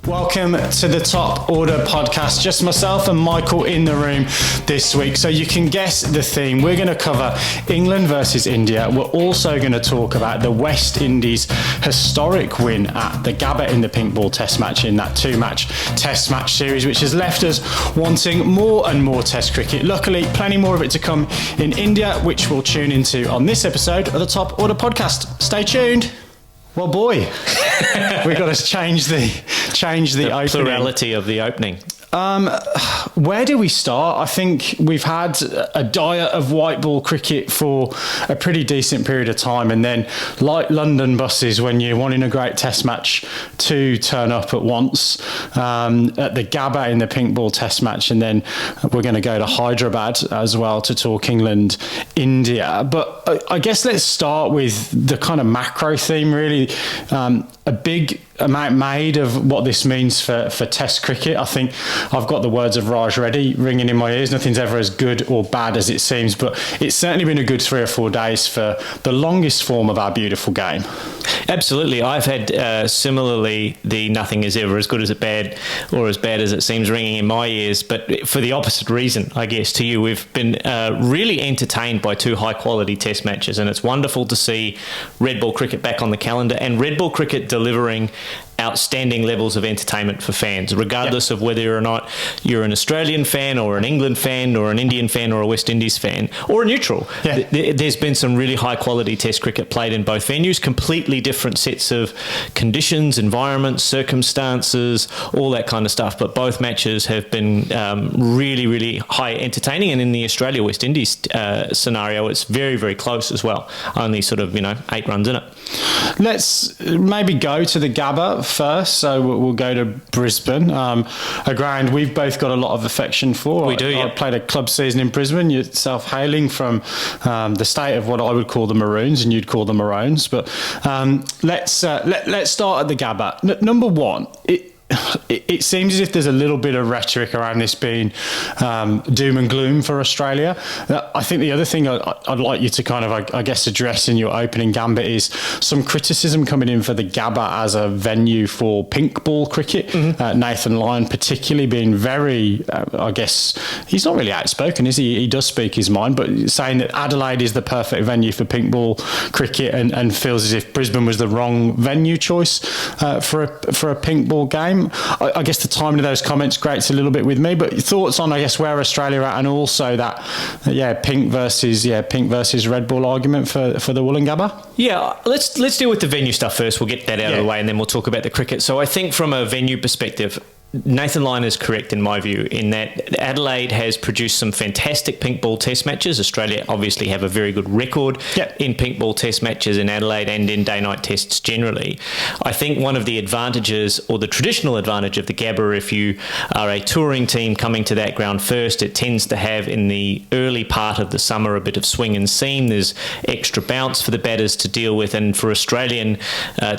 Welcome to the Top Order podcast. Just myself and Michael in the room this week. So you can guess the theme. We're going to cover England versus India. We're also going to talk about the West Indies' historic win at the Gabba in the pink ball test match in that two-match test match series, which has left us wanting more and more test cricket. Luckily, plenty more of it to come in India, which we'll tune into on this episode of the Top Order podcast. Stay tuned. Well, boy, we've got to change the opening. Plurality of the opening. Where do we start? I think we've had a diet of white ball cricket for a pretty decent period of time, and then like London buses, when you're wanting a great test match, to turn up at once at the Gabba in the pink ball test match, and then we're going to go to Hyderabad as well to talk England, India. But I guess let's start with the kind of macro theme, really. A big amount made of what this means for test cricket. I think I've got the words of Raj Reddy ringing in my ears. Nothing's ever as good or bad as it seems, but it's certainly been a good 3 or 4 days for the longest form of our beautiful game. Absolutely. I've had similarly the nothing is ever as good as it bad or as bad as it seems ringing in my ears, but for the opposite reason, I guess, to you. We've been really entertained by 2 high quality test matches, and it's wonderful to see red ball cricket back on the calendar and red ball cricket delivering outstanding levels of entertainment for fans, regardless of whether or not you're an Australian fan or an England fan or an Indian fan or a West Indies fan or a neutral. There's been some really high quality test cricket played in both venues, completely different sets of conditions, environments, circumstances, all that kind of stuff, but both matches have been really, really high entertaining, and in the Australia-West Indies scenario, it's very, very close as well. Only sort of, 8 runs in it. Let's maybe go to the Gabba first. So we'll go to Brisbane, a ground we've both got a lot of affection for. We do, yeah. I played a club season in Brisbane, yourself hailing from the state of what I would call the Maroons and you'd call the Maroons. But let's start at the Gabba. Number one, it seems as if there's a little bit of rhetoric around this being doom and gloom for Australia. I think the other thing I'd like you to kind of, I guess, address in your opening gambit is some criticism coming in for the Gabba as a venue for pink ball cricket. Mm-hmm. Nathan Lyon particularly being very, I guess, he's not really outspoken, is he? He does speak his mind, but saying that Adelaide is the perfect venue for pink ball cricket and feels as if Brisbane was the wrong venue choice for a pink ball game. I guess the timing of those comments grates a little bit with me, but thoughts on, I guess, where Australia are at, and also that, pink versus red ball argument for the Wollongabba? Yeah, let's deal with the venue stuff first. We'll get that out of the way, and then we'll talk about the cricket. So I think from a venue perspective, Nathan Lyon is correct in my view in that Adelaide has produced some fantastic pink ball test matches. Australia obviously have a very good record in pink ball test matches in Adelaide and in day-night tests generally. I think one of the advantages, or the traditional advantage of the Gabba, if you are a touring team coming to that ground first, it tends to have in the early part of the summer a bit of swing and seam. There's extra bounce for the batters to deal with, and for Australian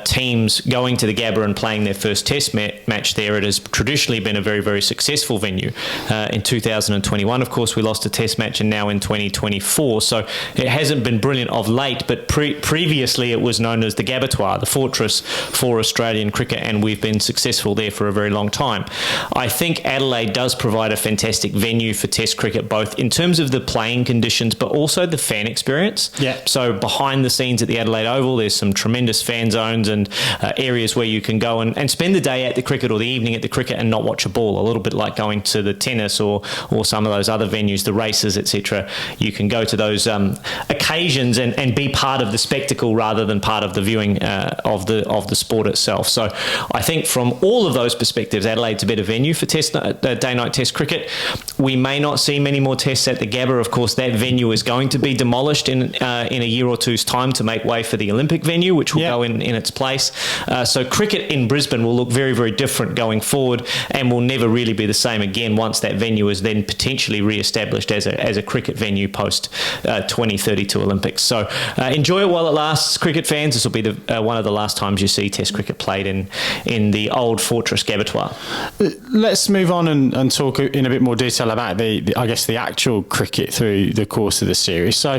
teams going to the Gabba and playing their first test match there, it has traditionally been a very, very successful venue. In 2021, of course, we lost a test match, and now in 2024. So it hasn't been brilliant of late, but previously it was known as the Gabatoir, the fortress for Australian cricket, and we've been successful there for a very long time. I think Adelaide does provide a fantastic venue for test cricket, both in terms of the playing conditions, but also the fan experience. Yeah. So behind the scenes at the Adelaide Oval, there's some tremendous fan zones and areas where you can go and spend the day at the cricket or the evening at the cricket and not watch a ball, a little bit like going to the tennis or some of those other venues, the races, etc. You can go to those occasions and be part of the spectacle rather than part of the viewing of the sport itself. So I think from all of those perspectives, Adelaide's a better venue for day-night test cricket. We may not see many more tests at the Gabba. Of course, that venue is going to be demolished in a year or two's time to make way for the Olympic venue, which will go in its place. So cricket in Brisbane will look very, very different going forward forward and will never really be the same again once that venue is then potentially re-established as a cricket venue post 2032 Olympics. So enjoy it while it lasts, cricket fans. This will be one of the last times you see Test cricket played in the old Fortress Gabatoir. Let's move on and talk in a bit more detail about the actual cricket through the course of the series. So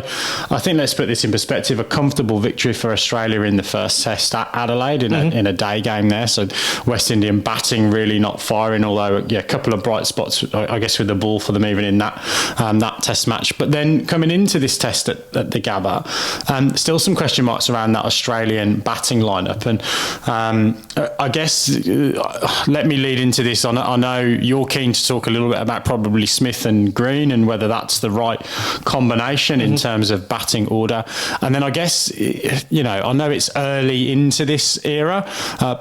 I think let's put this in perspective. A comfortable victory for Australia in the first Test at Adelaide in a day game there. So West Indian batting really not firing, although a couple of bright spots, I guess, with the ball for them even in that Test match. But then coming into this Test at the Gabba, still some question marks around that Australian batting lineup. And I guess let me lead into this. I know you're keen to talk a little bit about probably Smith and Green and whether that's the right combination in terms of batting order. And then I guess, I know it's early into this era,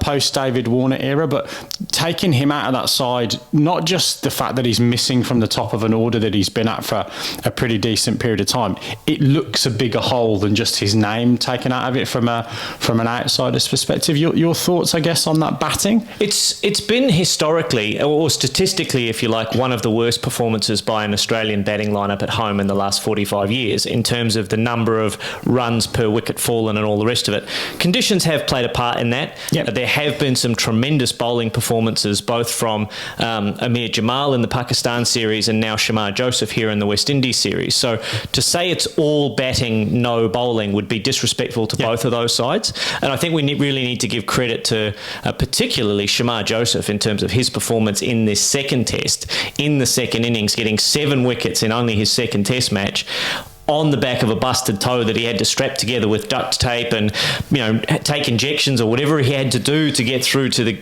post David Warner era, but taking him out of that side, not just the fact that he's missing from the top of an order that he's been at for a pretty decent period of time, it looks a bigger hole than just his name taken out of it from an outsider's perspective. Your thoughts, I guess, on that batting? It's been historically, or statistically, if you like, one of the worst performances by an Australian batting lineup at home in the last 45 years in terms of the number of runs per wicket fallen and all the rest of it. Conditions have played a part in that. Yep. There have been some tremendous bowling performances, both from Amir Jamal in the Pakistan series and now Shamar Joseph here in the West Indies series. So to say it's all batting, no bowling would be disrespectful to both of those sides. And I think we really need to give credit to particularly Shamar Joseph in terms of his performance in this second Test, in the second innings, getting 7 wickets in only his second Test match, on the back of a busted toe that he had to strap together with duct tape and take injections or whatever he had to do to get through to the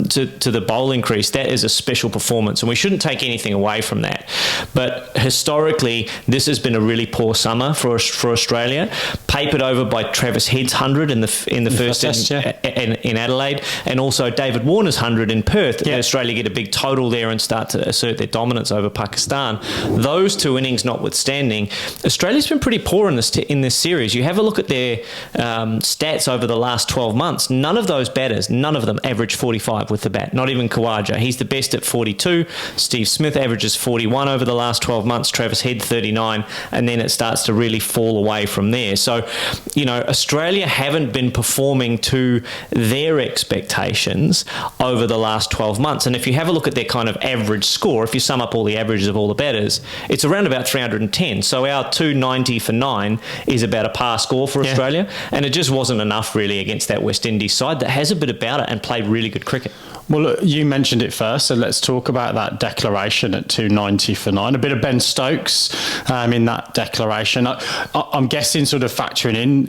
to the bowling crease. That is a special performance, and we shouldn't take anything away from that. But historically, this has been a really poor summer for Australia, papered over by Travis Head's 100 in the first Test in Adelaide, and also David Warner's 100 in Perth. Yeah. Australia get a big total there and start to assert their dominance over Pakistan. Those two innings notwithstanding, Australia's been pretty poor in this series. You have a look at their stats over the last 12 months. None of those batters, none of them average 45 with the bat. Not even Khawaja. He's the best at 42. Steve Smith averages 41 over the last 12 months. Travis Head 39, and then it starts to really fall away from there. So, Australia haven't been performing to their expectations over the last 12 months. And if you have a look at their kind of average score, if you sum up all the averages of all the batters, it's around about 310. So our 290 for 9 is about a par score for Australia, and it just wasn't enough really against that West Indies side that has a bit about it and played really good cricket. Well, look, you mentioned it first, so let's talk about that declaration at 290 for 9. A bit of Ben Stokes in that declaration. I'm guessing, sort of factoring in,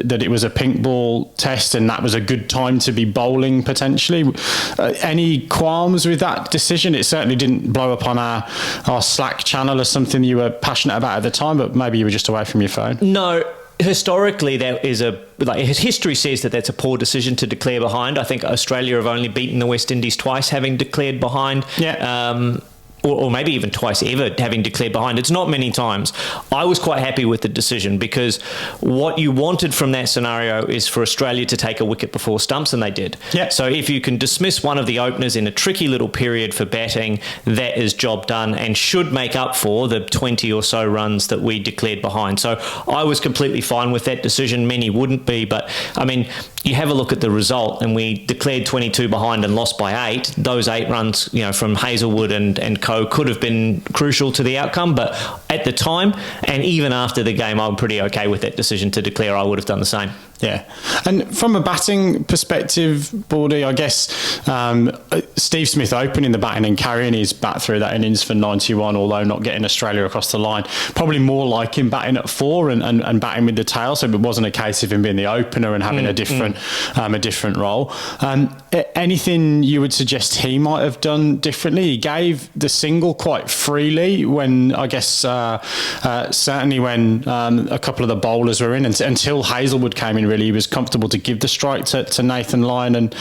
that it was a pink ball Test and that was a good time to be bowling potentially. Any qualms with that decision? It certainly didn't blow up on our Slack channel as something you were passionate about at the time, but maybe you were just away from your phone. No. Historically, that is history says that that's a poor decision to declare behind. I think Australia have only beaten the West Indies twice having declared behind. Yeah. Or maybe even twice ever having declared behind. It's not many times. I was quite happy with the decision because what you wanted from that scenario is for Australia to take a wicket before stumps, and they did. Yeah. So if you can dismiss one of the openers in a tricky little period for batting, that is job done and should make up for the 20 or so runs that we declared behind. So I was completely fine with that decision. Many wouldn't be, but I mean, you have a look at the result, and we declared 22 behind and lost by 8. Those 8 runs, from Hazelwood and co could have been crucial to the outcome, but at the time and even after the game, I'm pretty okay with that decision to declare. I would have done the same. Yeah. And from a batting perspective, Baldy, I guess Steve Smith opening the batting and carrying his bat through that innings for 91, although not getting Australia across the line, probably more like him batting at 4 and batting with the tail. So it wasn't a case of him being the opener and having a different role. Anything you would suggest he might have done differently? He gave the single quite freely when, I guess, certainly when a couple of the bowlers were in, until Hazelwood came in really. He was comfortable to give the strike to Nathan Lyon and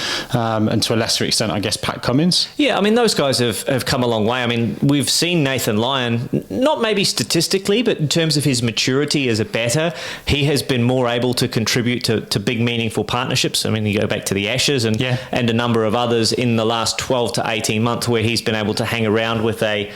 to a lesser extent, I guess, Pat Cummins. Yeah, I mean, those guys have come a long way. I mean, we've seen Nathan Lyon, not maybe statistically, but in terms of his maturity as a batter, he has been more able to contribute to big, meaningful partnerships. I mean, you go back to the Ashes and a number of others in the last 12 to 18 months where he's been able to hang around with a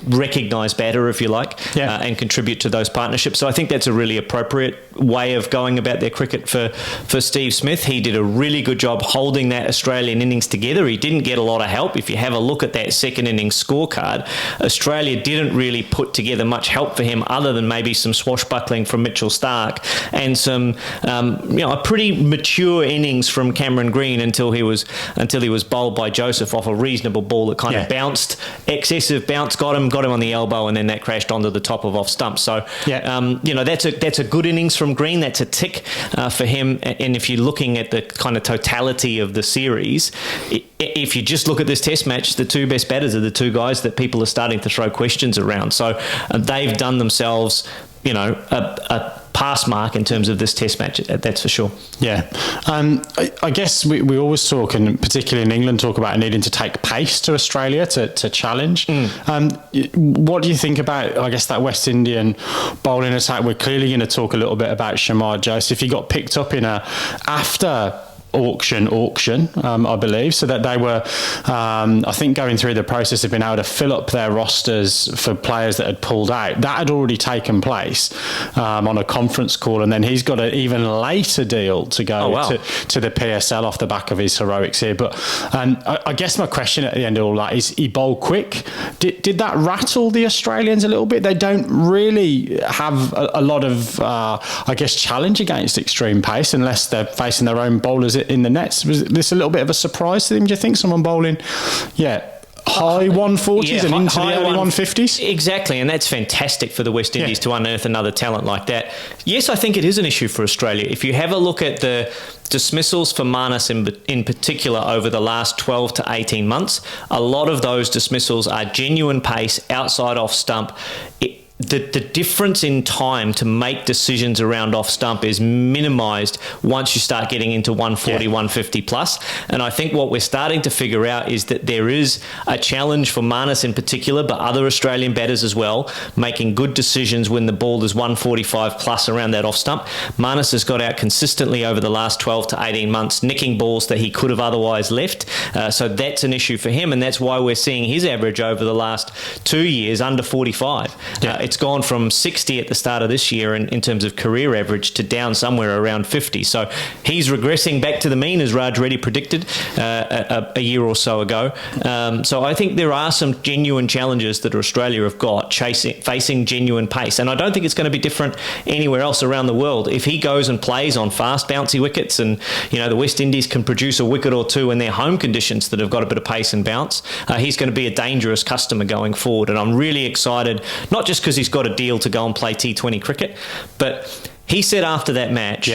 recognised batter, if you like, and contribute to those partnerships. So I think that's a really appropriate way of going about their cricket for Steve Smith. He did a really good job holding that Australian innings together. He didn't get a lot of help. If you have a look at that second innings scorecard, Australia didn't really put together much help for him other than maybe some swashbuckling from Mitchell Starc and some a pretty mature innings from Cameron Green until he was bowled by Joseph off a reasonable ball that kind of bounced, excessive bounce, got him on the elbow, and then that crashed onto the top of off stump. So that's a good innings from Green. That's a tick for him. And if you're looking at the kind of totality of the series, if you just look at this test match, the two best batters are the two guys that people are starting to throw questions around. So they've done themselves, a pass mark in terms of this test match, that's for sure. Yeah. I guess we always talk, and particularly in England, talk about needing to take pace to Australia to challenge. What do you think about, I guess, that West Indian bowling attack? We're clearly going to talk a little bit about Shamar Joseph. He got picked up in after auction, I believe, so that they were, I think, going through the process of being able to fill up their rosters for players that had pulled out. That had already taken place on a conference call, and then he's got an even later deal to go to the PSL off the back of his heroics here. But I guess my question at the end of all that is, he bowled quick. Did that rattle the Australians a little bit? They don't really have a lot of, I guess, challenge against extreme pace unless they're facing their own bowlers in the nets. Was this a little bit of a surprise to them, do you think? Someone bowling high 140s and into the early 150s? Exactly, and that's fantastic for the West Indies to unearth another talent like that. Yes, I think it is an issue for Australia. If you have a look at the dismissals for Marnus in particular over the last 12 to 18 months, a lot of those dismissals are genuine pace, outside off stump. The difference in time to make decisions around off stump is minimised once you start getting into 140, 150 plus. And I think what we're starting to figure out is that there is a challenge for Marnus in particular, but other Australian batters as well, making good decisions when the ball is 145 plus around that off stump. Marnus has got out consistently over the last 12 to 18 months, nicking balls that he could have otherwise left. So that's an issue for him, and that's why we're seeing his average over the last 2 years under 45. It's gone from 60 at the start of this year in terms of career average to down somewhere around 50. So he's regressing back to the mean, as Raj Reddy predicted a year or so ago. So I think there are some genuine challenges that Australia have got facing genuine pace. And I don't think it's going to be different anywhere else around the world. If he goes and plays on fast, bouncy wickets and, the West Indies can produce a wicket or two in their home conditions that have got a bit of pace and bounce, he's going to be a dangerous customer going forward. And I'm really excited, not just because he's got a deal to go and play T20 cricket, but he said after that match,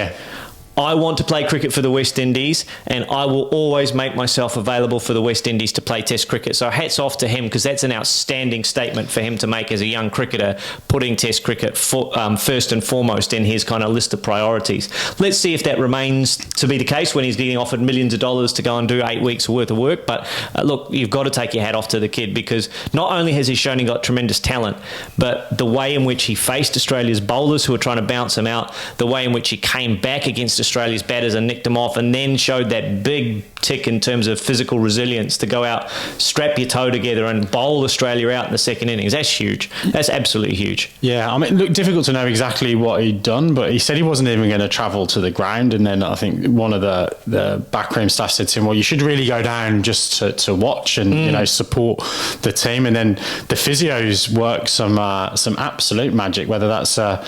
I want to play cricket for the West Indies, and I will always make myself available for the West Indies to play Test cricket. So hats off to him, because that's an outstanding statement for him to make as a young cricketer, putting Test cricket first and foremost in his kind of list of priorities. Let's see if that remains to be the case when he's getting offered millions of dollars to go and do 8 weeks worth of work. But look, you've got to take your hat off to the kid, because not only has he shown he got tremendous talent, but the way in which he faced Australia's bowlers who were trying to bounce him out, the way in which he came back against Australia's batters and nicked them off, and then showed that big tick in terms of physical resilience to go out, strap your toe together and bowl Australia out in the second innings. That's huge. That's absolutely huge. Yeah, I mean, look, difficult to know exactly what he'd done, but he said he wasn't even going to travel to the ground. And then I think one of the backroom staff said to him, well, you should really go down just to watch and support the team. And then the physios work some absolute magic, whether that's a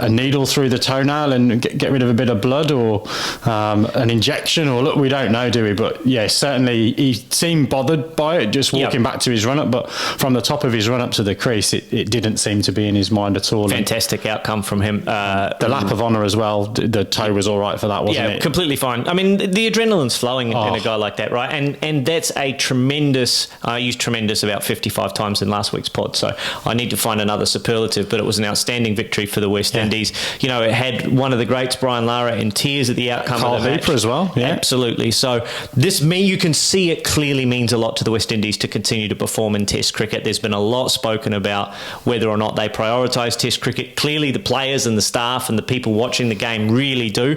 needle through the toenail and get rid of a bit of blood, or an injection, or look, we don't know, do we? But yeah, certainly he seemed bothered by it just walking back to his run up, but from the top of his run up to the crease, it didn't seem to be in his mind at all. Fantastic outcome from him. The lap of honour as well, the toe was all right for that, wasn't it? Yeah, completely fine. I mean, the adrenaline's flowing in a guy like that, right? And that's a tremendous, I used tremendous about 55 times in last week's pod, so I need to find another superlative, but it was an outstanding victory for the West Indies. It had one of the greats greats, Brian Lara, in tears at the outcome of the match. Hooper as well, yeah. Absolutely. So you can see it clearly means a lot to the West Indies to continue to perform in Test cricket. There's been a lot spoken about whether or not they prioritise Test cricket. Clearly, the players and the staff and the people watching the game really do.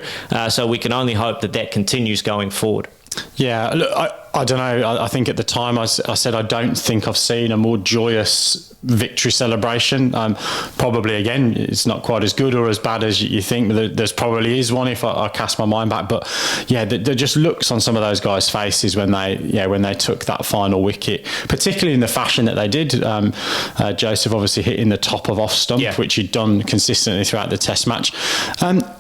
So we can only hope that continues going forward. Yeah, look, I don't know. I think at the time I said I don't think I've seen a more joyous victory celebration. Probably, again, it's not quite as good or as bad as you think. There's probably is one if I cast my mind back. But yeah, there just looks on some of those guys' faces when they took that final wicket, particularly in the fashion that they did. Joseph obviously hitting the top of off stump, which he'd done consistently throughout the Test match.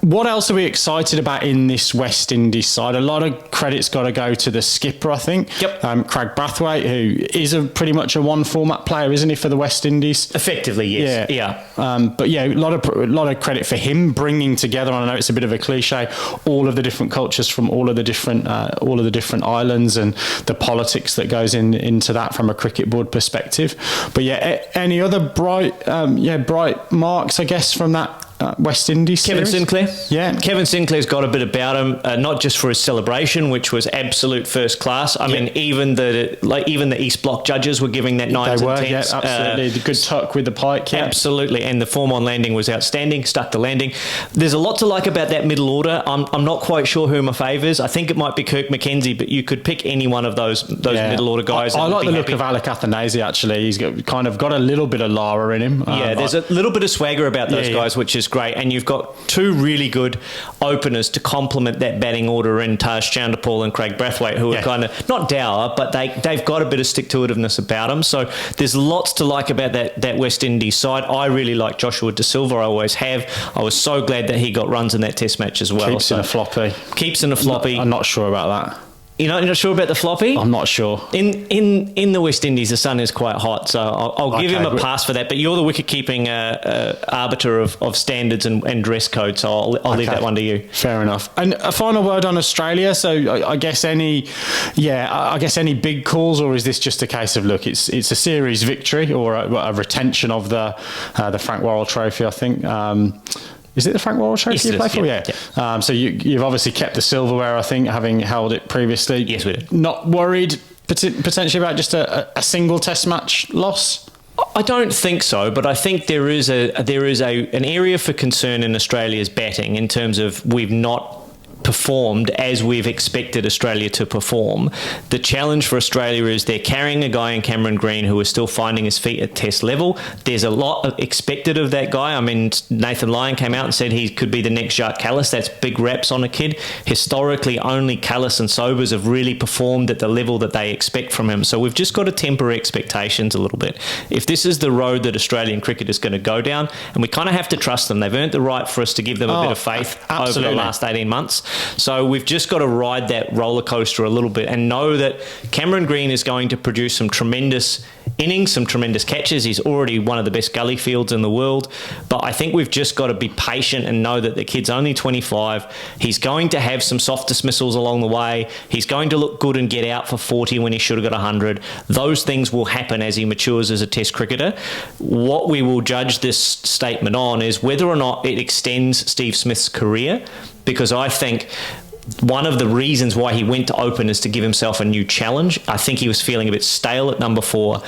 What else are we excited about in this West Indies side? A lot of credit's got to go to the skipper, I think. Yep. Craig Brathwaite, who is pretty much a one format player, isn't he, for the West Indies? Effectively, yes. Yeah. But yeah, a lot of credit for him bringing together. I know it's a bit of a cliche, all of the different cultures from all of the different islands and the politics that goes into that from a cricket board perspective. But yeah, any other bright marks, I guess, from that West Indies Kevin series? Sinclair. Yeah. Kevin Sinclair's got a bit about him, not just for his celebration, which was absolute first class. I mean, even the East Block judges were giving that 9s They were, and 10s. yeah, absolutely. The good tuck with the pike. Yeah. Absolutely. And the form on landing was outstanding, stuck the landing. There's a lot to like about that middle order. I'm not quite sure who my favour is. I think it might be Kirk McKenzie, but you could pick any one of those middle order guys. I like the look of Alec Athanasi, actually. He's got a little bit of Lara in him. There's a little bit of swagger about those guys, which is great. And you've got two really good openers to complement that batting order in Taj Chanderpaul and Craig Brathwaite, who are kind of not dour, but they've got a bit of stick-to-itiveness about them. So there's lots to like about that West Indies side. I really like Joshua De Silva. I always have. I was so glad that he got runs in that Test match as well. Keeps in a floppy. I'm not sure about that. You're not sure about the floppy? I'm not sure. In the West Indies, the sun is quite hot, so I'll give him a pass for that. But you're the wicket-keeping arbiter of standards and dress code, so I'll leave that one to you. Fair enough. And a final word on Australia. So I guess any big calls, or is this just a case of, look, it's a series victory or a retention of the Frank Worrell Trophy, I think. Is it the Frank Worrell Trophy you play for? Yeah. So you've obviously kept the silverware, I think, having held it previously. Yes, we did. Not worried potentially about just a single Test match loss? I don't think so, but I think there is an area for concern in Australia's batting in terms of we've not performed as we've expected Australia to perform. The challenge for Australia is they're carrying a guy in Cameron Green who is still finding his feet at Test level. There's a lot expected of that guy. I mean, Nathan Lyon came out and said he could be the next Jacques Kallis. That's big reps on a kid. Historically, only Kallis and Sobers have really performed at the level that they expect from him. So we've just got to temper expectations a little bit. If this is the road that Australian cricket is going to go down, and we kind of have to trust them. They've earned the right for us to give them a bit of faith over the last 18 months. So we've just got to ride that roller coaster a little bit and know that Cameron Green is going to produce some tremendous innings, some tremendous catches. He's already one of the best gully fields in the world. But I think we've just got to be patient and know that the kid's only 25. He's going to have some soft dismissals along the way. He's going to look good and get out for 40 when he should have got 100. Those things will happen as he matures as a Test cricketer. What we will judge this statement on is whether or not it extends Steve Smith's career, because I think one of the reasons why he went to open is to give himself a new challenge. I think he was feeling a bit stale at number 4.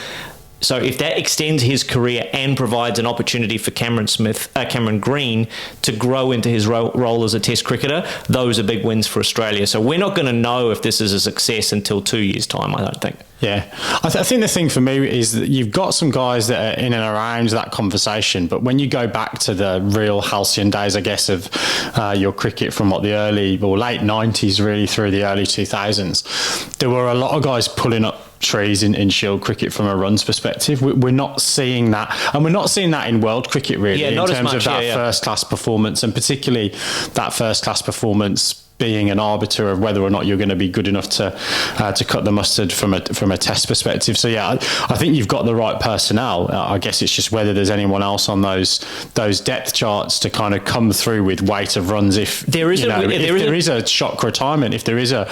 So if that extends his career and provides an opportunity for Cameron Green to grow into his role as a Test cricketer, those are big wins for Australia. So we're not going to know if this is a success until 2 years' time, I don't think. Yeah, I think the thing for me is that you've got some guys that are in and around that conversation, but when you go back to the real halcyon days, I guess, of your cricket from the early or late 90s really through the early 2000s, there were a lot of guys pulling up trees in Shield cricket from a runs perspective. We're not seeing that, and we're not seeing that in world cricket really, in terms of that first-class performance, and particularly that first-class performance being an arbiter of whether or not you're going to be good enough to cut the mustard from a Test perspective. So yeah, I think you've got the right personnel. I guess it's just whether there's anyone else on those depth charts to kind of come through with weight of runs. If there is a shock retirement, if there is a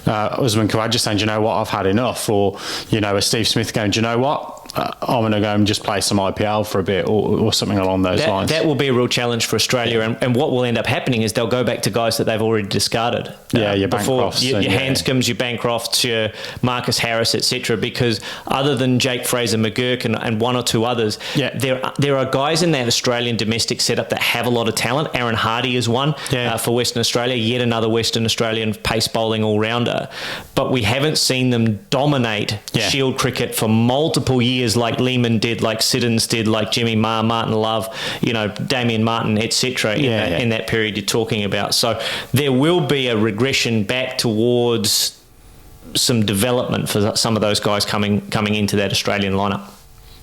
Usman Khawaja saying, do you know what, I've had enough, or a Steve Smith going, do you know what, I'm going to go and just play some IPL for a bit or something along those lines. That will be a real challenge for Australia. And what will end up happening is they'll go back to guys that they've already discarded. Your Bancrofts. Your Handscombs, your Bancrofts, your Marcus Harris, etc. Because other than Jake Fraser-McGurk and one or two others, there are guys in that Australian domestic setup that have a lot of talent. Aaron Hardy is one for Western Australia, yet another Western Australian pace bowling all-rounder. But we haven't seen them dominate Shield cricket for multiple years like Lehman did, like Siddons did, like Jimmy Marr, Martin Love, Damien Martin, etc. in that period you're talking about. So there will be a regression back towards some development for some of those guys coming into that Australian lineup.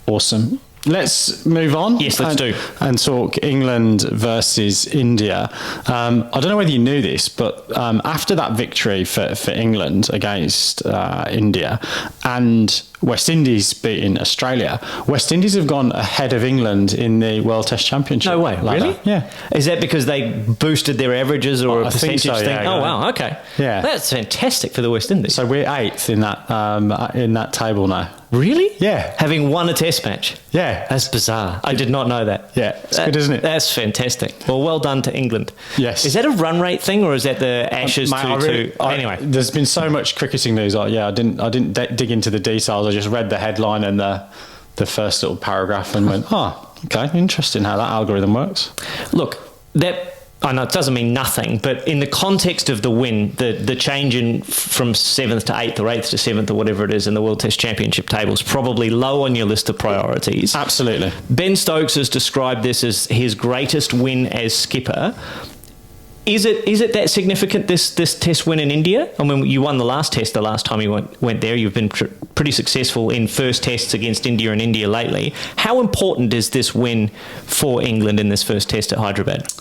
Awesome. Let's move on. Yes, let's do. And talk England versus India. I don't know whether you knew this, but after that victory for England against India and West Indies beating Australia, West Indies have gone ahead of England in the World Test Championship. No way, ladder. Really? Yeah. Is that because they boosted their averages or a percentage thing? Yeah, oh, wow, okay. Yeah. That's fantastic for the West Indies. So we're 8th in that table now. Really? Yeah. Having won a test match? Yeah. That's bizarre. I did not know that. Yeah, it's good, isn't it? That's fantastic. Well done to England. Yes. Is that a run rate thing or is that the Ashes anyway? There's been so much cricketing news. I didn't dig into the details. I just read the headline and the first little paragraph and went, okay, interesting how that algorithm works. Look, I know it doesn't mean nothing, but in the context of the win, the change from 7th to 8th or 8th to 7th or whatever it is in the World Test Championship table is probably low on your list of priorities. Absolutely. Ben Stokes has described this as his greatest win as skipper. Is it that significant, this test win in India? I mean, you won the last test the last time you went there. You've been pretty successful in first tests against India and India lately. How important is this win for England in this first test at Hyderabad?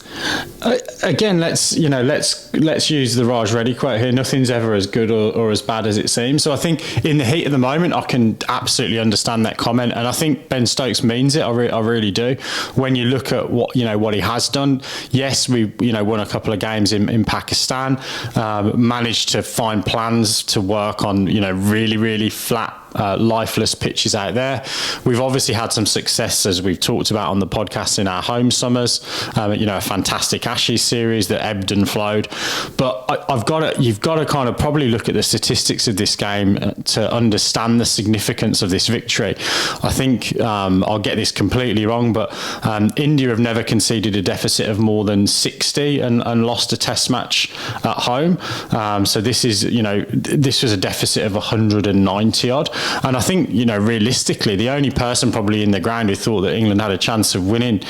Again, let's use the Raj Reddy quote here. Nothing's ever as good or as bad as it seems. So I think in the heat of the moment, I can absolutely understand that comment, and I think Ben Stokes means it. I really do. When you look at what he has done, yes, we won a couple of games in Pakistan, managed to find plans to work on really, really flat, lifeless pitches out there. We've obviously had some success, as we've talked about on the podcast, in our home summers. A fantastic Ashes series that ebbed and flowed. But you've got to kind of probably look at the statistics of this game to understand the significance of this victory. I think I'll get this completely wrong, but India have never conceded a deficit of more than 60 and lost a test match at home. So this was a deficit of 190 odd. And I think, realistically, the only person probably in the ground who thought that England had a chance of winning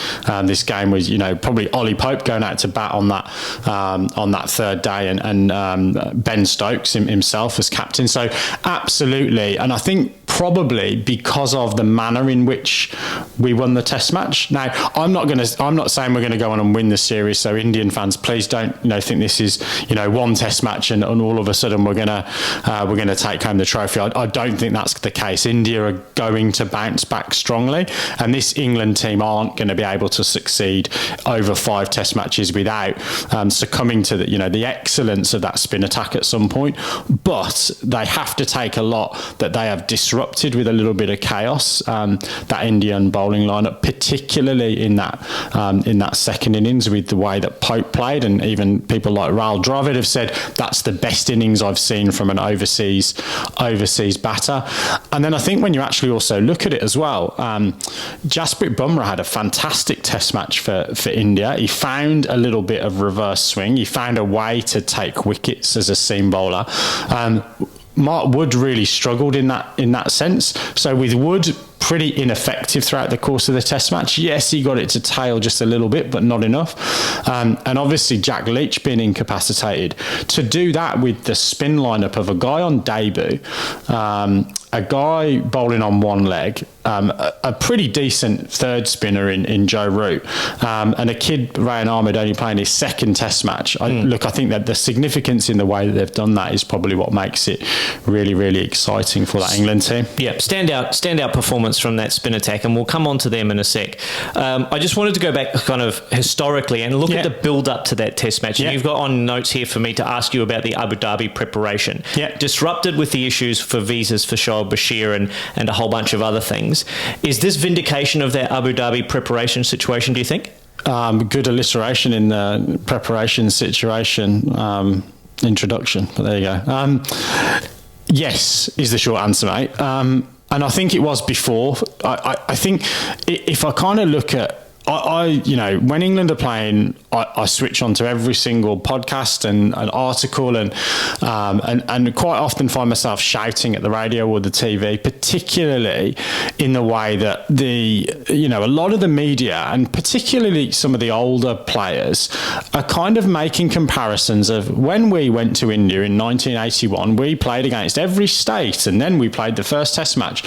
this game was, probably Ollie Pope going out to bat on that third day, and Ben Stokes himself as captain. So absolutely. And I think probably because of the manner in which we won the test match. Now, I'm not saying we're going to go on and win the series. So Indian fans, please don't, think this is, one test match and all of a sudden we're going to take home the trophy. I don't think that's the case. India are going to bounce back strongly, and this England team aren't going to be able to succeed over 5 test matches without succumbing to the excellence of that spin attack at some point. But they have to take a lot that they have disrupted with a little bit of chaos, that Indian bowling lineup, particularly in that second innings, with the way that Pope played, and even people like Rahul Dravid have said that's the best innings I've seen from an overseas batter. And then I think when you actually also look at it as well, Jasprit Bumrah had a fantastic test match for India. He found a little bit of reverse swing. He found a way to take wickets as a seam bowler. Mark Wood really struggled in that sense. So with Wood pretty ineffective throughout the course of the test match. Yes, he got it to tail just a little bit, but not enough. And obviously Jack Leach being incapacitated. To do that with the spin lineup of a guy on debut, a guy bowling on one leg, a pretty decent third spinner in Joe Root, and a kid, Rehan Ahmed, only playing his second test match. I think that the significance in the way that they've done that is probably what makes it really, really exciting for that England team. Yeah, standout performance from that spin attack, and we'll come on to them in a sec. I just wanted to go back kind of historically and look at the build-up to that test match. And you've got on notes here for me to ask you about the Abu Dhabi preparation. Yeah. Disrupted with the issues for visas for Shoaib Shoaib Bashir and a whole bunch of other things. Is this vindication of that Abu Dhabi preparation situation, do you think? Good alliteration in the preparation situation introduction, but there you go. Yes is the short answer, mate. And I think it was before. I think if I kind of look at, when England are playing, I switch on to every single podcast and an article and quite often find myself shouting at the radio or the TV, particularly in the way that a lot of the media and particularly some of the older players are kind of making comparisons of when we went to India in 1981, we played against every state and then we played the first test match.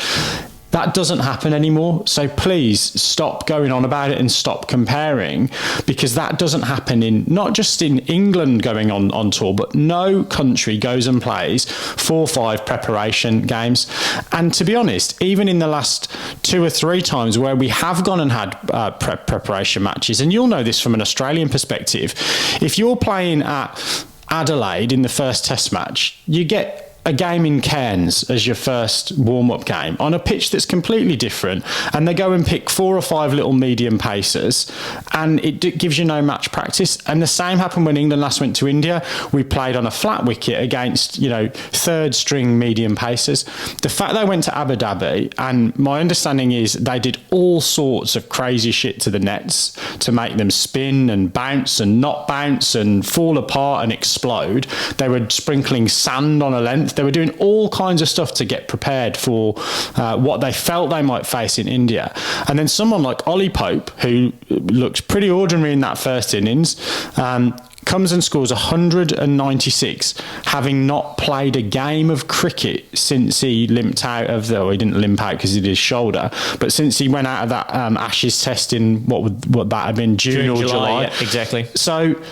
That doesn't happen anymore. So please stop going on about it and stop comparing, because that doesn't happen not just in England going on tour, but no country goes and plays 4 or 5 preparation games. And to be honest, even in the last 2 or 3 times where we have gone and had preparation matches, and you'll know this from an Australian perspective, if you're playing at Adelaide in the first test match, you get a game in Cairns as your first warm-up game on a pitch that's completely different, and they go and pick 4 or 5 little medium pacers, and it gives you no match practice. And the same happened when England last went to India. We played on a flat wicket against third string medium pacers. The fact they went to Abu Dhabi, and my understanding is they did all sorts of crazy shit to the nets to make them spin and bounce and not bounce and fall apart and explode. They were sprinkling sand on a length. They were doing all kinds of stuff to get prepared for what they felt they might face in India. And then someone like Ollie Pope, who looked pretty ordinary in that first innings, comes and scores 196, having not played a game of cricket since he limped out of he didn't limp out because he did his shoulder, but since he went out of that Ashes test in what that had been, June or July. Yeah, exactly. So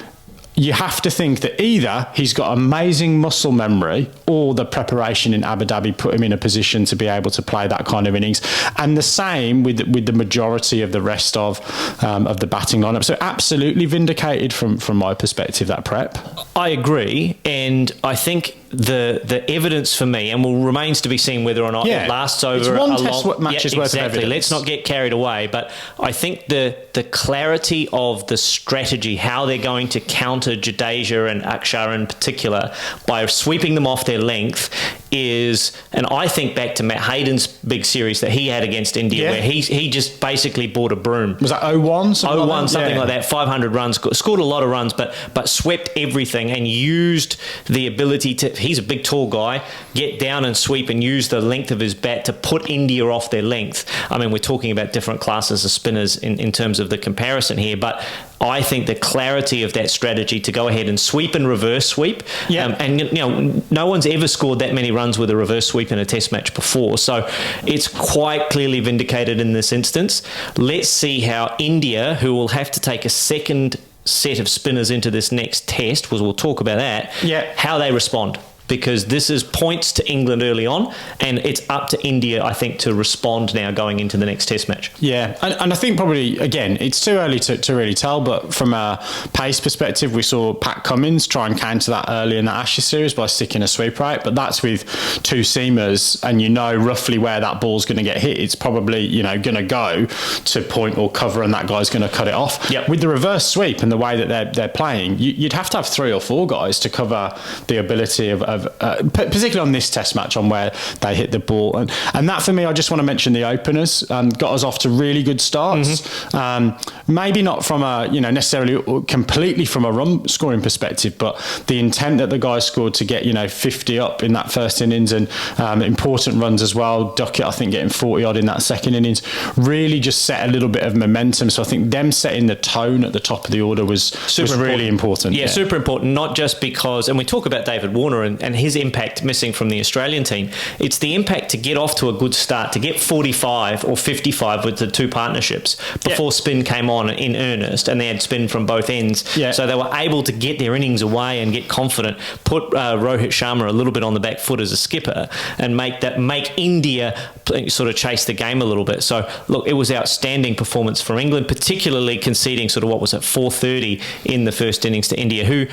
you have to think that either he's got amazing muscle memory or the preparation in Abu Dhabi put him in a position to be able to play that kind of innings. And the same with the majority of the rest of the batting lineup. So absolutely vindicated from my perspective, that prep. I agree, and I think the evidence for me, and will remains to be seen whether or not it lasts over it's one test match's worth of evidence. Let's not get carried away, but I think the clarity of the strategy, how they're going to counter Jadeja and Akshar in particular by sweeping them off their length is, and I think back to Matt Hayden's big series that he had against India, where he just basically bought a broom. Was that 0-1? Something like that, 500 runs, scored a lot of runs, but swept everything and used the ability to, he's a big tall guy, get down and sweep and use the length of his bat to put India off their length. I mean, we're talking about different classes of spinners in terms of the comparison here, but I think the clarity of that strategy to go ahead and sweep and reverse sweep, and no one's ever scored that many runs with a reverse sweep in a test match before, so it's quite clearly vindicated in this instance. Let's see how India, who will have to take a second set of spinners into this next test, because we'll talk about that, how they respond. Because this is points to England early on, and it's up to India, I think, to respond now going into the next test match. Yeah, and I think probably, again, it's too early to really tell, but from a pace perspective, we saw Pat Cummins try and counter that early in the Ashes series by sticking a sweeper out, but that's with 2 seamers, and you know roughly where that ball's going to get hit. It's probably, going to go to point or cover, and that guy's going to cut it off. Yep. With the reverse sweep and the way that they're playing, you'd have to have 3 or 4 guys to cover the ability of particularly on this test match, on where they hit the ball, and that for me, I just want to mention the openers got us off to really good starts. Maybe not from a necessarily completely from a run scoring perspective, but the intent that the guys scored to get 50 up in that first innings, and important runs as well. Duckett, I think, getting 40 odd in that second innings, really just set a little bit of momentum. So I think them setting the tone at the top of the order was really important. Yeah, super important. Not just because, and we talk about David Warner and his impact missing from the Australian team. It's the impact to get off to a good start, to get 45 or 55 with the 2 partnerships before spin came on in earnest, and they had spin from both ends. So they were able to get their innings away and get confident, put Rohit Sharma a little bit on the back foot as a skipper, and make India sort of chase the game a little bit. So look, it was outstanding performance from England, particularly conceding 430 in the first innings to India, who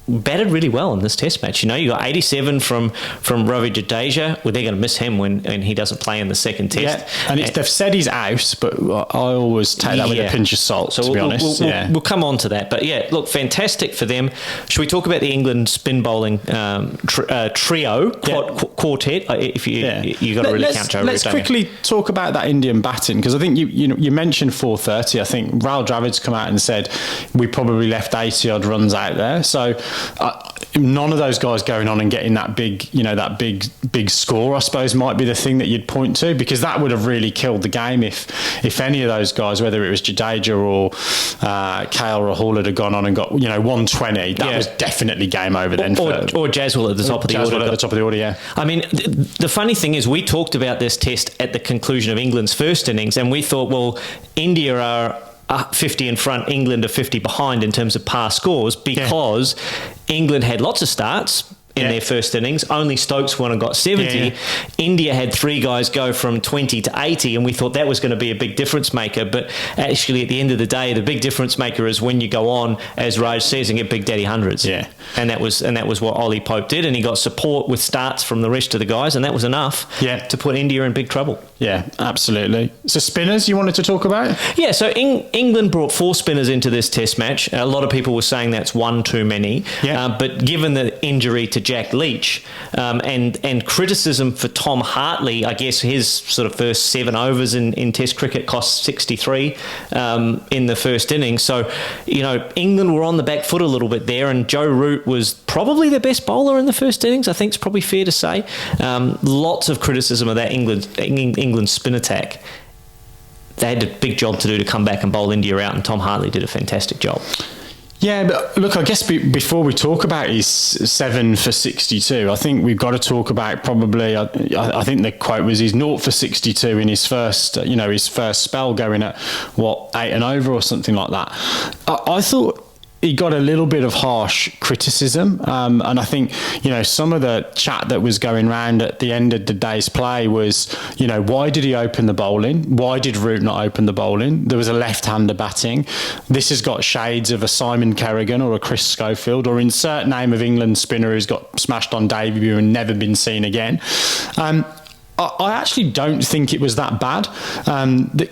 batted really well in this Test match. You got 87 from Ravi Jadeja. Well, they're going to miss him when he doesn't play in the second Test. Yeah, and they've said he's out, but I always take that with a pinch of salt, to be honest. We'll come on to that. But yeah, look, fantastic for them. Should we talk about the England spin bowling trio, quartet? If you got to really count Joe Root. Let's quickly talk about that Indian batting, because I think you mentioned 430. I think Rahul Dravid's come out and said we probably left 80 odd runs out there. So none of those guys going on and getting that big score, I suppose, might be the thing that you'd point to, because that would have really killed the game if any of those guys, whether it was Jadeja or KL Rahul, had gone on and got 120. That was definitely game over then. Or Jaiswal at the top of the order. At the top of the order, yeah. I mean, the funny thing is, we talked about this Test at the conclusion of England's first innings, and we thought, well, India are 50 in front, England are 50 behind in terms of par scores, because England had lots of starts in their first innings. Only Stokes won and got 70. India had 3 guys go from 20 to 80, and we thought that was going to be a big difference maker. But actually, at the end of the day, the big difference maker is when you go on, as Raj says, and get big daddy hundreds. Yeah, and that was what Ollie Pope did, and he got support with starts from the rest of the guys, and that was enough to put India in big trouble. Yeah, absolutely. So spinners, you wanted to talk about? Yeah, so England brought 4 spinners into this Test match. A lot of people were saying that's one too many. Yeah. But given the injury to Jack Leach and criticism for Tom Hartley, I guess his sort of first 7 overs in Test cricket cost 63 in the first innings. So, England were on the back foot a little bit there, and Joe Root was probably the best bowler in the first innings, I think it's probably fair to say. Lots of criticism of that England spin attack. They had a big job to do to come back and bowl India out, and Tom Hartley did a fantastic job. Yeah, but look, I guess before we talk about his 7 for 62, I think we've got to talk about probably, I think the quote was he's 0 for 62 in his first, his first spell, going at, 8 and over or something like that. I thought he got a little bit of harsh criticism, and I think some of the chat that was going around at the end of the day's play was, why did he open the bowling? Why did Root not open the bowling? There was a left-hander batting. This has got shades of a Simon Kerrigan or a Chris Schofield, or insert name of England spinner who's got smashed on debut and never been seen again. I actually don't think it was that bad.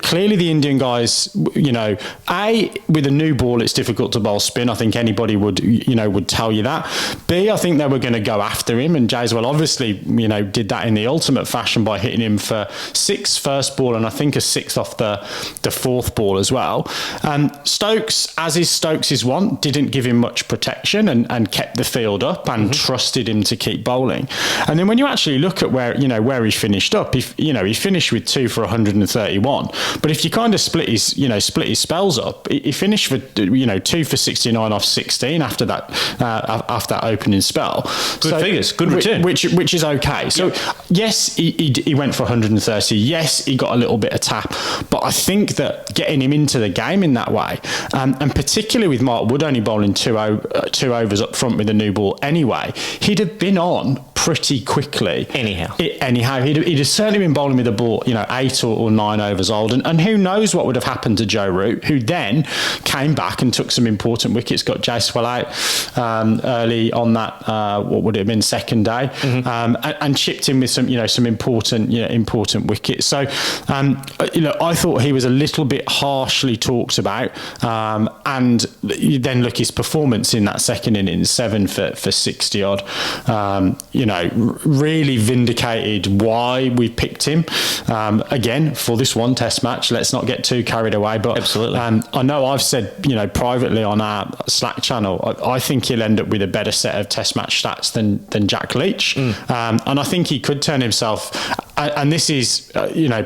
Clearly the Indian guys, with a new ball, it's difficult to bowl spin. I think anybody would tell you that. B, I think they were going to go after him, and Jaiswal obviously, did that in the ultimate fashion by hitting him for 6 first ball, and I think a 6 off the 4th ball as well. Stokes, as is Stokes' want, didn't give him much protection and kept the field up and trusted him to keep bowling. And then when you actually look at where he finished up, he finished with 2 for 131. But if you kind of split his spells up, he finished with 2 for 69 off 16 after that opening spell. Good figures, good return, which is okay. So yes, he went for 130. Yes, he got a little bit of tap, but I think that getting him into the game in that way, and particularly with Mark Wood only bowling 2 overs up front with a new ball anyway, he'd have been on pretty quickly. Anyhow, he'd have certainly been bowling with a ball, 8 or 9 overs old, and who knows what would have happened to Joe Root, who then came back and took some important wickets, got Jaiswal out early on that what would it have been, second day, and chipped in with some important wickets. So I thought he was a little bit harshly talked about, and you then look his performance in that second innings, 7 for 60 odd. Really vindicated why we picked him again for this one Test match. Let's not get too carried away, but absolutely. I know I've said privately on our Slack channel, I think he'll end up with a better set of Test match stats than Jack Leach, and I think he could turn himself, and this is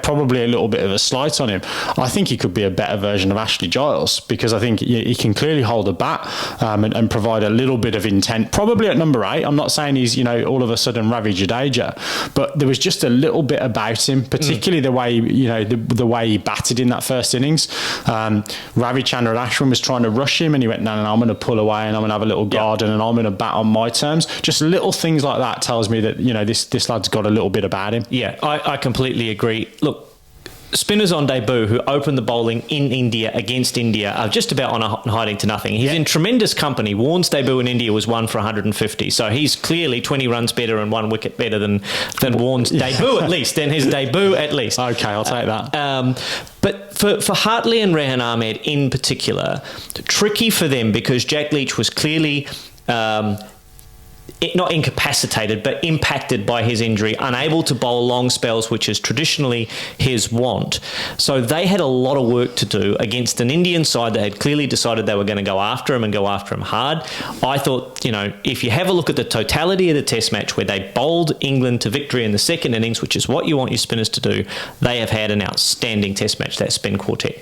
probably a little bit of a slight on him, I think he could be a better version of Ashley Giles, because I think he can clearly hold a bat and provide a little bit of intent, probably at number 8. I'm not saying he's all of a sudden Ravi Jadeja, but there was just a little bit about him, particularly the way the way he batted in that first innings. Ravi Chandrashwan was trying to rush him, and he went, no, I'm going to pull away and I'm going to have a little garden and I'm going to bat on my terms. Just little things like that tells me that this lad's got a little bit about him. Yeah, I completely agree. Look, spinners on debut who open the bowling in India against India are just about on hiding to nothing. He's in tremendous company. Warne's debut in India was 1 for 150, so he's clearly 20 runs better and 1 wicket better than Warne's debut at least, than his debut at least. Okay, I'll take that. But for Hartley and Rehan Ahmed in particular, tricky for them because Jack Leach was clearly not incapacitated, but impacted by his injury, unable to bowl long spells, which is traditionally his want. So they had a lot of work to do against an Indian side that had clearly decided they were going to go after him and go after him hard. I thought, if you have a look at the totality of the Test match where they bowled England to victory in the second innings, which is what you want your spinners to do, they have had an outstanding Test match, that spin quartet.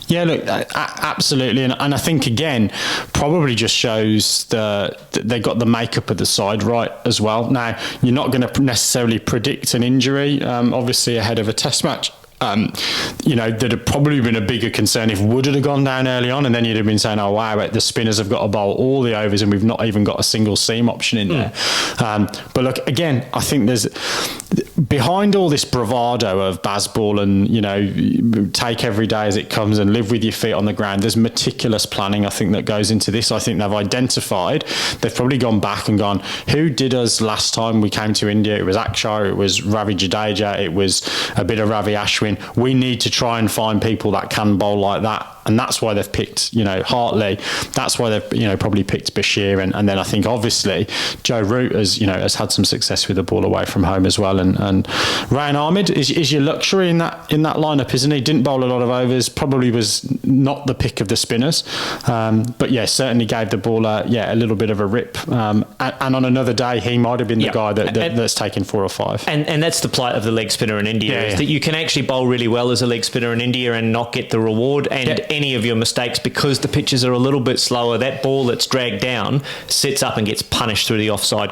Yeah, look, absolutely. And I think, again, probably just shows they got the makeup of the side right as well. Now, you're not going to necessarily predict an injury, obviously, ahead of a Test match. There'd have probably been a bigger concern if Wood had gone down early on, and then you'd have been saying, oh, wow, the spinners have got to bowl all the overs and we've not even got a single seam option in there. But look, again, I think there's behind all this bravado of Bazball and, take every day as it comes and live with your feet on the ground, there's meticulous planning, I think, that goes into this. I think they've identified, they've probably gone back and gone, who did us last time we came to India? It was Akshar, it was Ravi Jadeja, it was a bit of Ravi Ashwin. We need to try and find people that can bowl like that. And that's why they've picked, Hartley. That's why they've, probably picked Bashir. And then I think, obviously, Joe Root has had some success with the ball away from home as well. And Rehan Ahmed is your luxury in that lineup, isn't he? Didn't bowl a lot of overs. Probably was not the pick of the spinners. But yeah, certainly gave the ball a little bit of a rip. And on another day, he might have been the guy that's taken 4 or 5. And that's the plight of the leg spinner in India, is that you can actually bowl really well as a leg spinner in India and not get the reward. And any of your mistakes, because the pitches are a little bit slower, that ball that's dragged down sits up and gets punished through the offside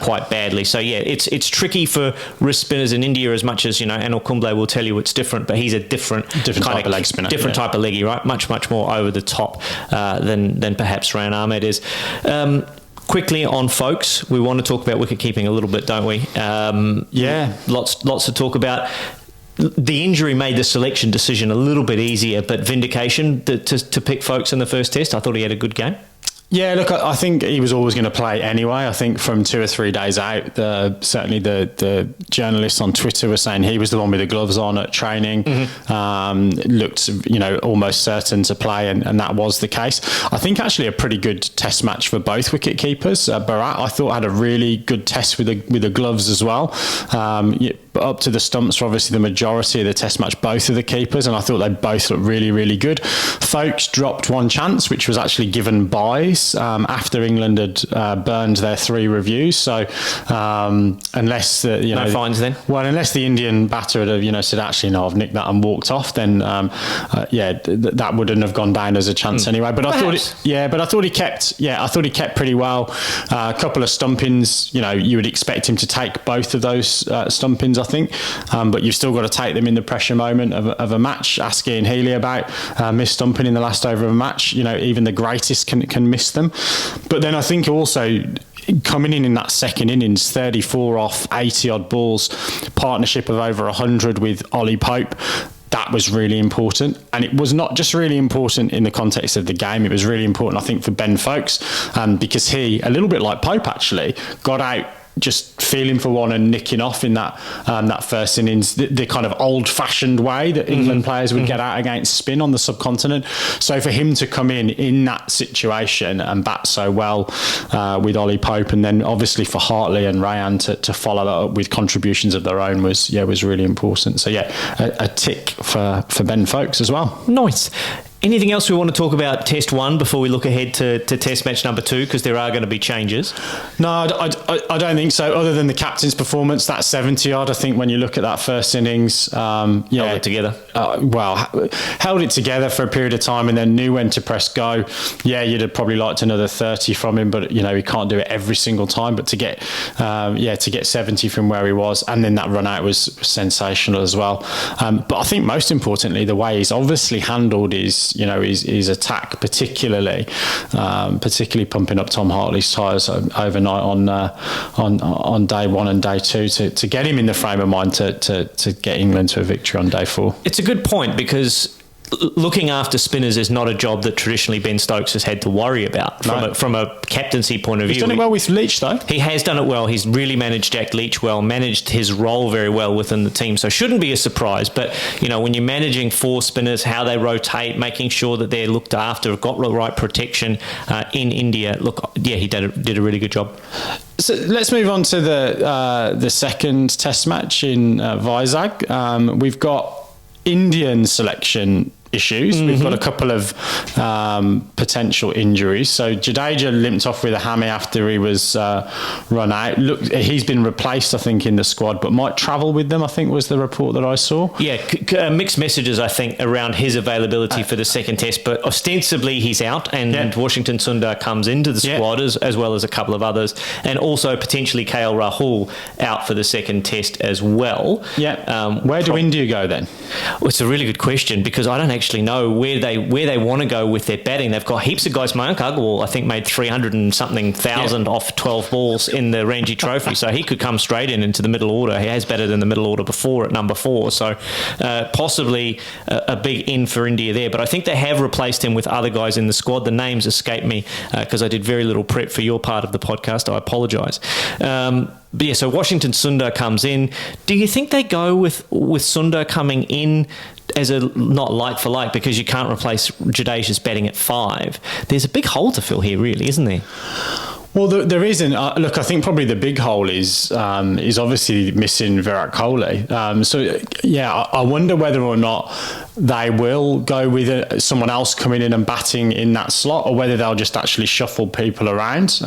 quite badly. So it's tricky for wrist spinners in India, as much as Anil Kumble will tell you it's different, but he's a different type of leg spinner, different type of leggy, right? Much more over the top than perhaps Rehan Ahmed is. Quickly on folks, we want to talk about wicket keeping a little bit, don't we? Lots to talk about. The injury made the selection decision a little bit easier, but vindication to pick folks in the first Test. I thought he had a good game. Yeah, look, I think he was always going to play anyway. I think from 2 or 3 days out, certainly the journalists on Twitter were saying he was the one with the gloves on at training. Looked, almost certain to play, and that was the case. I think actually a pretty good Test match for both wicket keepers. Virat, I thought, had a really good Test with the gloves as well. But up to the stumps for obviously the majority of the Test match, both of the keepers, and I thought they both looked really, really good. Folkes dropped one chance, which was actually given byes after England had burned their 3 reviews. So unless no fines then. Well, unless the Indian batter had said, actually no, I've nicked that and walked off, then that wouldn't have gone down as a chance anyway. But I thought he kept pretty well. A couple of stumpings, you would expect him to take both of those stumpings, I think, but you've still got to take them in the pressure moment of a match. Ask Ian Healy about missed stumping in the last over of a match. Even the greatest can miss them. But then I think also coming in that second innings, 34 off 80 odd balls, partnership of over 100 with Ollie Pope, that was really important. And it was not just really important in the context of the game, it was really important, I think, for Ben Folkes, because he, a little bit like Pope actually, got out just feeling for one and nicking off in that first innings, the kind of old-fashioned way that England players would get out against spin on the subcontinent. So for him to come in that situation and bat so well with Ollie Pope, and then obviously for Hartley and Rehan to follow that up with contributions of their own was really important. So a tick for Ben Folkes as well. Nice. Anything else we want to talk about Test 1 before we look ahead to Test match number 2, because there are going to be changes? No, I don't think so, other than the captain's performance, that 70-odd. I think when you look at that first innings... held it together. Held it together for a period of time and then knew when to press go. Yeah, you'd have probably liked another 30 from him, but, he can't do it every single time. But to get 70 from where he was, and then that run out was sensational as well. But I think most importantly, the way he's obviously handled his his attack, particularly pumping up Tom Hartley's tyres overnight on day one and day two to get him in the frame of mind to get England to a victory on day 4. It's a good point, because looking after spinners is not a job that traditionally Ben Stokes has had to worry about from a captaincy point of view. He's done it well with Leach, though. He has done it well. He's really managed Jack Leach well, managed his role very well within the team. So shouldn't be a surprise. But, when you're managing 4 spinners, how they rotate, making sure that they're looked after, have got the right protection in India. Look, yeah, he did a really good job. So let's move on to the second Test match in Vizag. We've got Indian selection issues. We've got a couple of potential injuries. So Jadeja limped off with a hammy after he was run out. Look, he's been replaced, I think, in the squad, but might travel with them, I think was the report that I saw. Yeah, mixed messages, I think, around his availability for the second test, but ostensibly he's out, and Washington Sundar comes into the squad as well as a couple of others, and also potentially KL Rahul out for the second test as well. Yeah. Where do India go then? Well, it's a really good question, because I don't actually know where they want to go with their batting. They've got heaps of guys. Mayank Agarwal, I think, made 300 and something thousand off 12 balls in the Ranji Trophy, so he could come straight into the middle order. He has batted in the middle order before at number 4, so possibly a big in for India there. But I think they have replaced him with other guys in the squad. The names escape me because I did very little prep for your part of the podcast. I apologise. But yeah, so Washington Sundar comes in. Do you think they go with Sundar coming in as a not like for like, because you can't replace Jadeja's batting at 5? There's a big hole to fill here, really, isn't there? Well, there isn't. Look, I think probably the big hole is obviously missing Virat Kohli. So, yeah, I wonder whether or not they will go with someone else coming in and batting in that slot, or whether they'll just actually shuffle people around.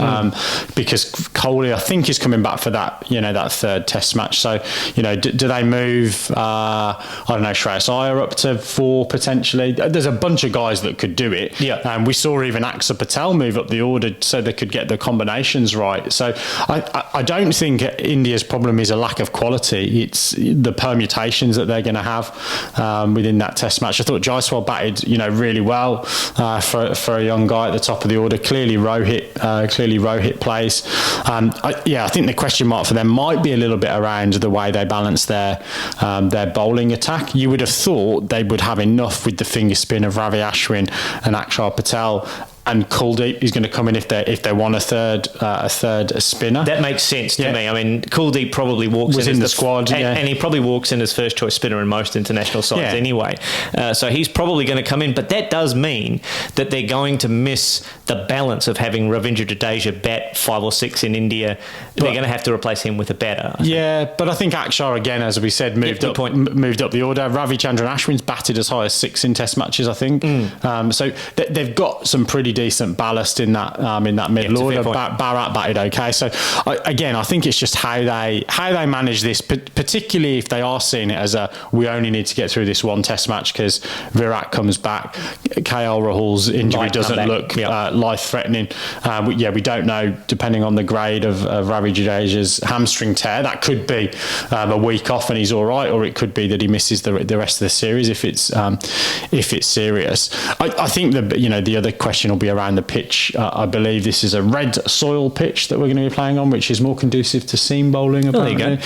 Because Kohli, I think, is coming back for that, that third Test match. So, do they move, I don't know, Shreyas Iyer up to 4 potentially? There's a bunch of guys that could do it. Yeah. We saw even Axar Patel move up the order so they could get the combinations right. So I don't think India's problem is a lack of quality. It's the permutations that they're going to have within that Test match. I thought Jaiswal batted, really well for a young guy at the top of the order. Clearly Rohit plays. I think the question mark for them might be a little bit around the way they balance their bowling attack. You would have thought they would have enough with the finger spin of Ravi Ashwin and Akshar Patel, and Kuldeep is going to come in if they want a third spinner. That makes sense to me. I mean, Kuldeep probably walks in the squad, and he probably walks in as first choice spinner in most international sides anyway. So he's probably going to come in, but that does mean that they're going to miss the balance of having Ravindra Jadeja bat 5 or 6 in India. They're going to have to replace him with a batter. But I think Akshar, again, as we said, moved up the order. Ravi Chandran Ashwin's batted as high as 6 in Test matches, I think. So they've got some pretty decent ballast in that middle order. Bharat batted okay. So I think it's just how they manage this, particularly if they are seeing it as we only need to get through this one Test match because Virat comes back. KL Rahul's injury doesn't look life-threatening. We don't know, depending on the grade of Ravi Jadeja's hamstring tear. That could be a week off and he's all right, or it could be that he misses the rest of the series if it's serious. I think the other question will be around the pitch. I believe this is a red soil pitch that we're going to be playing on, which is more conducive to seam bowling, apparently. There you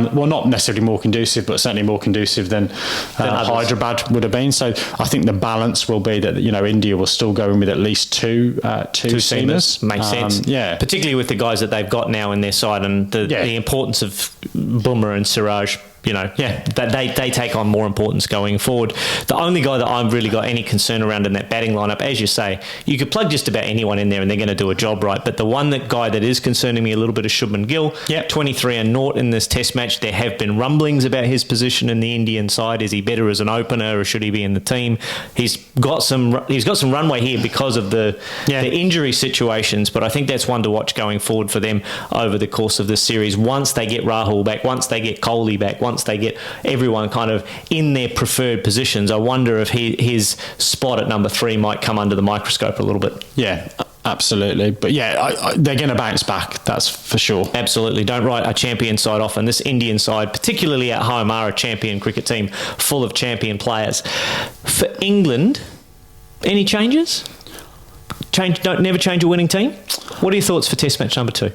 go. Well, not necessarily more conducive, but certainly more conducive than Hyderabad would have been. So I think the balance will be that India will still go in with at least two seamers. Makes sense. Particularly with the guys that they've got now in their side, and the importance of Bumrah and Siraj. They take on more importance going forward. The only guy that I've really got any concern around in that batting lineup, as you say, you could plug just about anyone in there and they're going to do a job right. But the guy that is concerning me a little bit is Shubman Gill. 23 and 0 in this Test match. There have been rumblings about his position in the Indian side. Is he better as an opener, or should he be in the team? He's got some runway here because of the injury situations. But I think that's one to watch going forward for them over the course of this series. Once they get Rahul back, once they get Kohli back, once they get everyone kind of in their preferred positions, I wonder if his spot at number 3 might come under the microscope a little bit. Yeah, absolutely. But they're going to bounce back, that's for sure. Absolutely. Don't write a champion side off. And this Indian side, particularly at home, are a champion cricket team full of champion players. For England, Any changes? Never change a winning team? What are your thoughts for Test match number 2?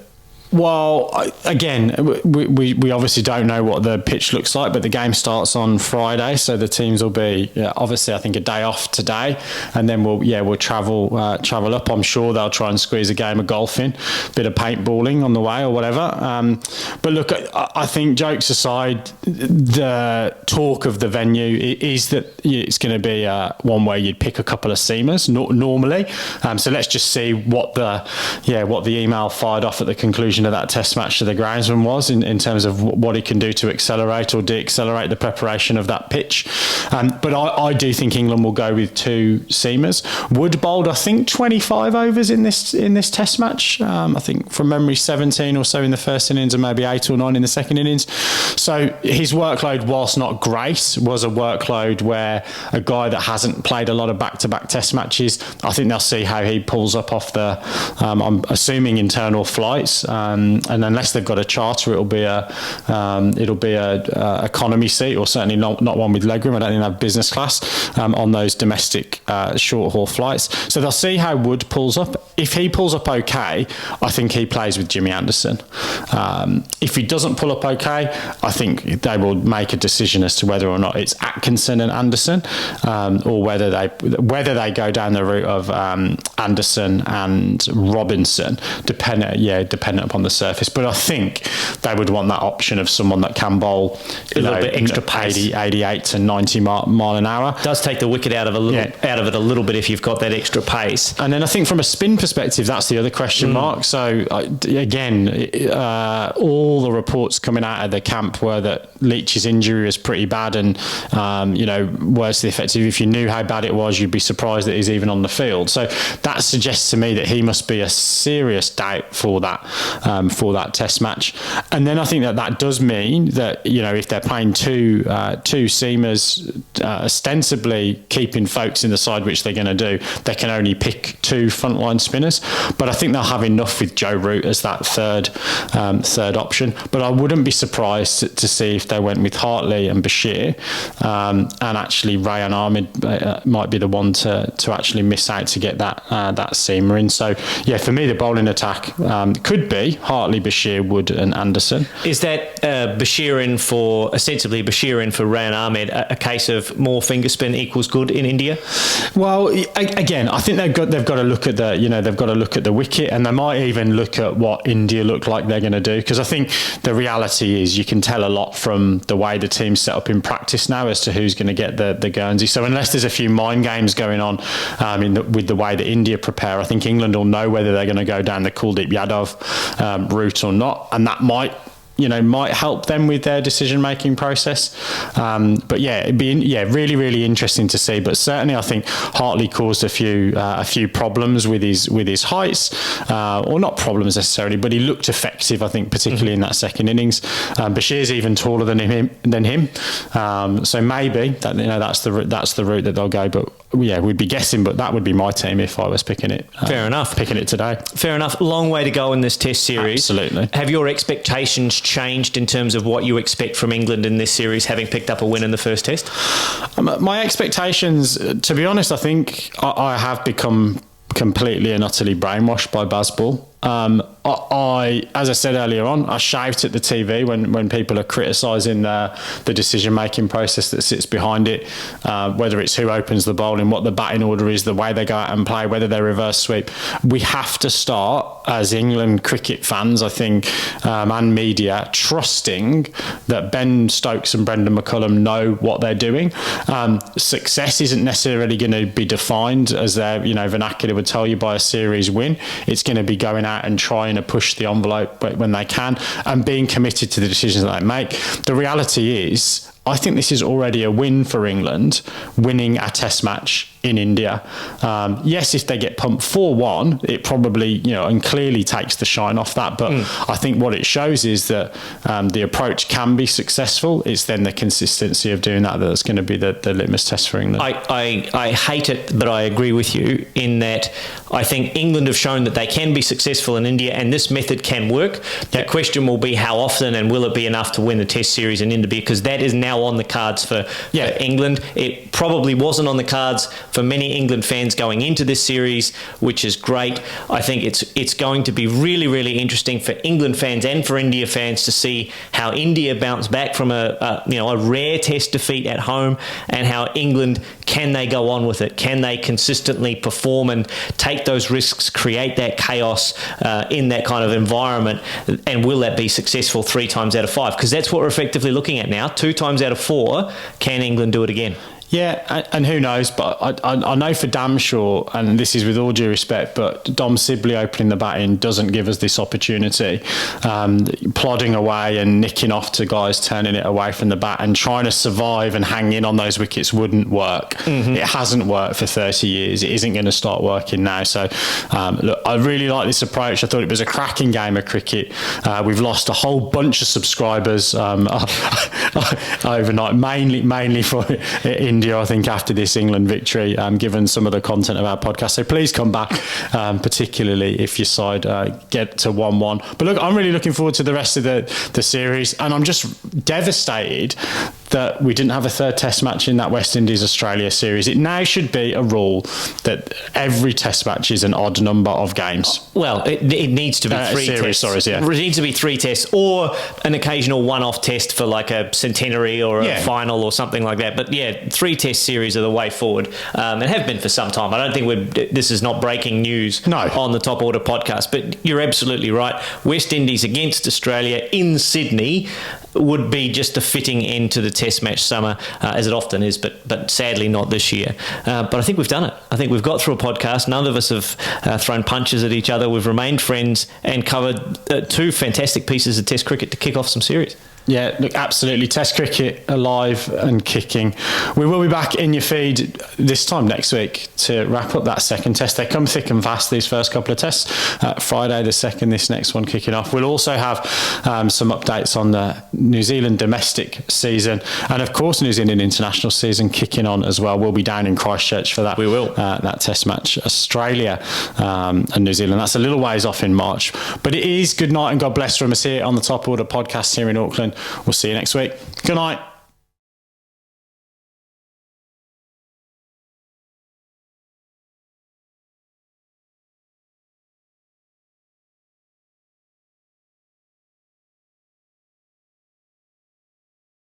Well, again, we obviously don't know what the pitch looks like, but the game starts on Friday, so the teams will be obviously, I think, a day off today, and then we'll travel up. I'm sure they'll try and squeeze a game of golf in, bit of paintballing on the way or whatever. But look, I think, jokes aside, the talk of the venue is that it's going to be one where you'd pick a couple of seamers normally. So let's just see what the email fired off at the conclusion of that test match to the groundsman was in terms of what he can do to accelerate or de-accelerate the preparation of that pitch. But I do think England will go with 2 seamers. Would bowled, I think, 25 overs in this test match. I think from memory 17 or so in the first innings and maybe 8 or 9 in the second innings. So his workload, whilst not great, was a workload where a guy that hasn't played a lot of back-to-back test matches, I think they'll see how he pulls up off the, I'm assuming, internal flights. And unless they've got a charter, it'll be a economy seat, or certainly not one with legroom. I don't think they have business class on those domestic short haul flights. So they'll see how Wood pulls up. If he pulls up okay, I think he plays with Jimmy Anderson. If he doesn't pull up okay, I think they will make a decision as to whether or not it's Atkinson and Anderson, or whether they go down the route of Anderson and Robinson, dependent upon the surface. But I think they would want that option of someone that can bowl a little bit extra pace, 88 to 90 mile an hour. Does take the wicket out of it a little bit if you've got that extra pace. And then I think from a spin perspective, that's the other question mark. So again, all the reports coming out of the camp were that Leach's injury was pretty bad, and worse to the effect of, if you knew how bad it was, you'd be surprised that he's even on the field. So that suggests to me that he must be a serious doubt for that test match. And then I think that does mean that, if they're playing two seamers, ostensibly keeping folks in the side, which they're going to do, they can only pick 2 frontline spinners. But I think they'll have enough with Joe Root as that third option. But I wouldn't be surprised to see if they went with Hartley and Bashir, and actually Rehan Ahmed might be the one to actually miss out to get that seamer in. So for me, the bowling attack could be Hartley, Bashir, Wood and Anderson. Is that Bashir in for Rehan Ahmed a case of more finger spin equals good in India? Well, again, I think they've got to look at the wicket, and they might even look at what India look like they're going to do, because I think the reality is you can tell a lot from the way the team's set up in practice now as to who's going to get the Guernsey. So unless there's a few mind games going on with the way that India prepare, I think England will know whether they're going to go down the Kuldeep Yadav route or not, and that might help them with their decision-making process. But it'd be really, really interesting to see. But certainly, I think Hartley caused a few problems with his heights, or not problems necessarily, but he looked effective, I think, particularly in that second innings. Bashir's even taller than him. So maybe that's the route that they'll go. But we'd be guessing, but that would be my team if I was picking it. Fair enough. Picking it today. Fair enough. Long way to go in this Test series. Absolutely. Have your expectations changed in terms of what you expect from England in this series, having picked up a win in the first Test? My expectations, to be honest, I think I have become completely and utterly brainwashed by Bazball. As I said earlier on, I shout at the TV when people are criticising the decision-making process that sits behind it, whether it's who opens the bowling, what the batting order is, the way they go out and play, whether they reverse sweep. We have to start, as England cricket fans, I think, and media, trusting that Ben Stokes and Brendan McCullum know what they're doing. Success isn't necessarily going to be defined, as their vernacular would tell you, by a series win. It's going to be going out and trying to push the envelope when they can, and being committed to the decisions that they make. The reality is, I think this is already a win for England, winning a test match in India. Yes, if they get pumped 4-1, it probably, and clearly takes the shine off that. But I think what it shows is that the approach can be successful. It's then the consistency of doing that's going to be the litmus test for England. I hate it, but I agree with you in that I think England have shown that they can be successful in India, and this method can work. The question will be how often, and will it be enough to win the Test series in India, because that is now now on the cards for England. It probably wasn't on the cards for many England fans going into this series, which is great. I think it's going to be really, really interesting for England fans and for India fans to see how India bounce back from a rare test defeat at home, and how England, can they go on with it? Can they consistently perform and take those risks, create that chaos in that kind of environment, and will that be successful 3 times out of 5? Because that's what we're effectively looking at now. 2 times out of 4, can England do it again? Yeah, and who knows, but I know for damn sure, and this is with all due respect, but Dom Sibley opening the batting doesn't give us this opportunity. Plodding away and nicking off to guys turning it away from the bat and trying to survive and hang in on those wickets wouldn't work. Mm-hmm. It hasn't worked for 30 years. It isn't going to start working now. So, look, I really like this approach. I thought it was a cracking game of cricket. We've lost a whole bunch of subscribers overnight, mainly for India, I think, after this England victory, given some of the content of our podcast. So please come back, particularly if your side get to 1-1. But look, I'm really looking forward to the rest of the series, and I'm just devastated that we didn't have a third test match in that West Indies-Australia series. It now should be a rule that every test match is an odd number of games. Well, it needs to be 3 tests. Sorry, yeah. It needs to be 3 tests, or an occasional one-off test for like a centenary or a final or something like that. But yeah, 3 test series are the way forward, and have been for some time. I don't think this is not breaking news on the Top Order podcast, but you're absolutely right. West Indies against Australia in Sydney would be just a fitting end to the test match summer, as it often is, but sadly not this year. But I think we've done it. I think we've got through a podcast. None of us have thrown punches at each other. We've remained friends and covered 2 fantastic pieces of test cricket to kick off some series. Yeah, look, absolutely. Test cricket alive and kicking. We will be back in your feed this time next week to wrap up that second test. They come thick and fast, these first couple of tests. Friday the 2nd, this next one kicking off. We'll also have some updates on the New Zealand domestic season, and of course New Zealand international season kicking on as well. We'll be down in Christchurch for that. We will. That test match, Australia and New Zealand. That's a little ways off in March. But it is good night and God bless from us here on the Top Order podcast here in Auckland. We'll see you next week. Good night.